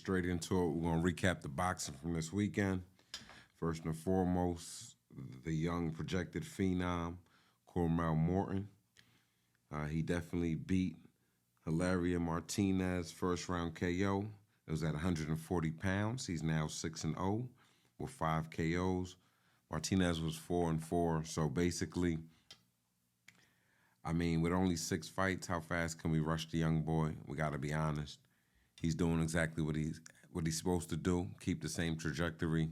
straight into it. We're going to recap the boxing from this weekend. First and foremost, the young projected phenom, Morton. He definitely beat Hilaria Martinez first round KO. It was at 140 pounds. He's now 6-0 with 5 KOs. Martinez was 4-4. So basically, I mean, with only 6 fights, how fast can we rush the young boy? We got to be honest. He's doing exactly what he's supposed to do, keep the same trajectory.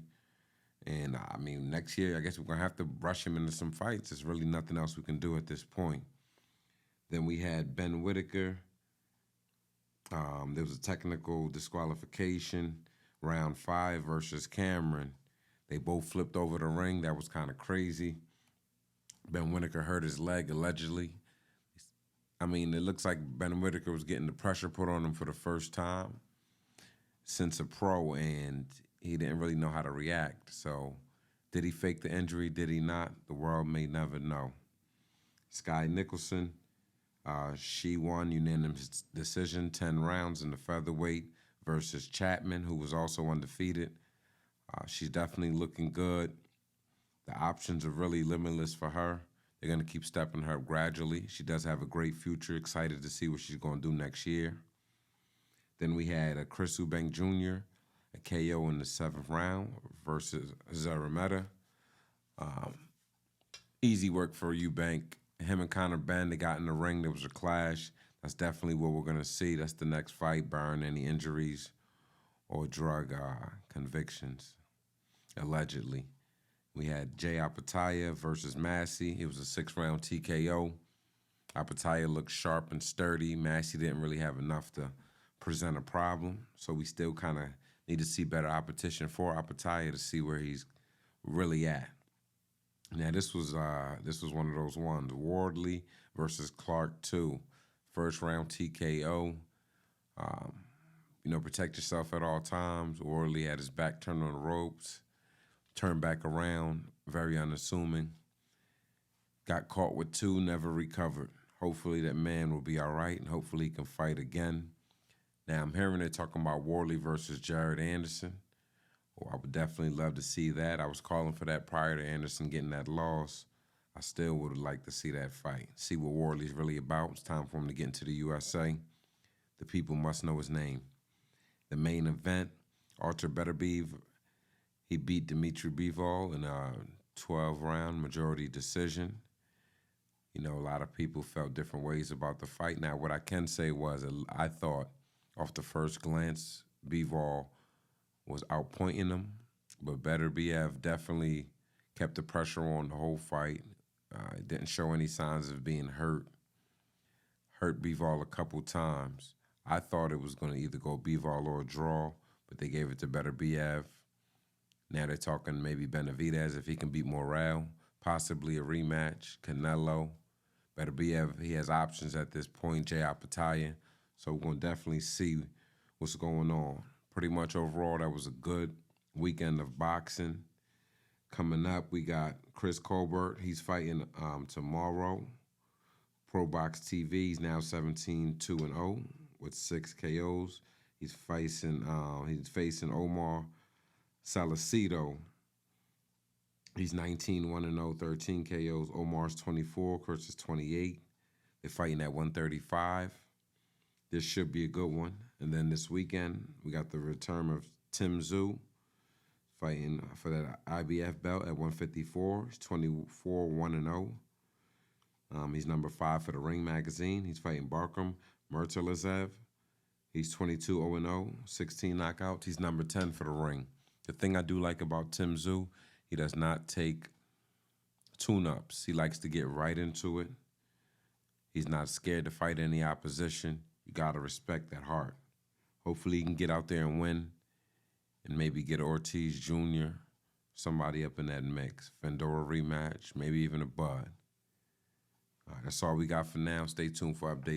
And, I mean, next year, I guess we're going to have to rush him into some fights. There's really nothing else we can do at this point. Then we had Ben Whitaker. There was a technical disqualification, round 5 versus Cameron. They both flipped over the ring. That was kind of crazy. Ben Whitaker hurt his leg, allegedly. I mean, it looks like Ben Whitaker was getting the pressure put on him for the first time since a pro, and he didn't really know how to react. So did he fake the injury? Did he not? The world may never know. Sky Nicholson, she won unanimous decision, 10 rounds in the featherweight versus Chapman, who was also undefeated. She's definitely looking good. The options are really limitless for her. They're going to keep stepping her up gradually. She does have a great future. Excited to see what she's going to do next year. Then we had Chris Ubek Jr., a KO in the 7th round versus Zarameta. Easy work for Ubek. Him and Conor Ben, they got in the ring. There was a clash. That's definitely what we're going to see. That's the next fight, barring any injuries or drug convictions, allegedly. We had Jay Apataya versus Massey. It was a 6-round TKO. Apataya looked sharp and sturdy. Massey didn't really have enough to present a problem, so we still kind of need to see better competition for Apataya to see where he's really at. Now, this was one of those ones. Wardley versus Clark 2. First round TKO. Protect yourself at all times. Wardley had his back turned on the ropes. Turned back around, very unassuming. Got caught with 2, never recovered. Hopefully that man will be all right, and hopefully he can fight again. Now, I'm hearing they're talking about Wardley versus Jared Anderson. Oh, I would definitely love to see that. I was calling for that prior to Anderson getting that loss. I still would have liked to see that fight, see what Wardley's really about. It's time for him to get into the USA. The people must know his name. The main event, Bivol Beterbiev, he beat Dmitry Bivol in a 12-round majority decision. A lot of people felt different ways about the fight. Now, what I can say was I thought, off the first glance, Bivol was outpointing him, but Beterbiev definitely kept the pressure on the whole fight. Didn't show any signs of being hurt. Hurt Bivol a couple times. I thought it was going to either go Bivol or a draw, but they gave it to Beterbiev. Now they're talking maybe Benavidez if he can beat Morel, possibly a rematch, Canelo. Beterbiev, he has options at this point, Jay Apataya. So we're going to definitely see what's going on. Pretty much overall, that was a good weekend of boxing. Coming up, we got Chris Colbert. He's fighting tomorrow. Pro Box TV, he's now 17-2-0 with 6 KOs. He's facing Omar Salcido. He's 19-1-0, 13 KOs. Omar's 24, Chris is 28. They're fighting at 135. This should be a good one. And then this weekend, we got the return of Tim Tszyu fighting for that IBF belt at 154. He's 24-1-0. He's number 5 for the Ring magazine. He's fighting Barkam Murtalazev. He's 22-0, 16 knockouts. He's number 10 for the Ring. The thing I do like about Tim Tszyu, he does not take tune-ups. He likes to get right into it. He's not scared to fight any opposition. You got to respect that heart. Hopefully he can get out there and win and maybe get Ortiz Jr., somebody up in that mix. Fendora rematch, maybe even a Bud. All right, that's all we got for now. Stay tuned for updates.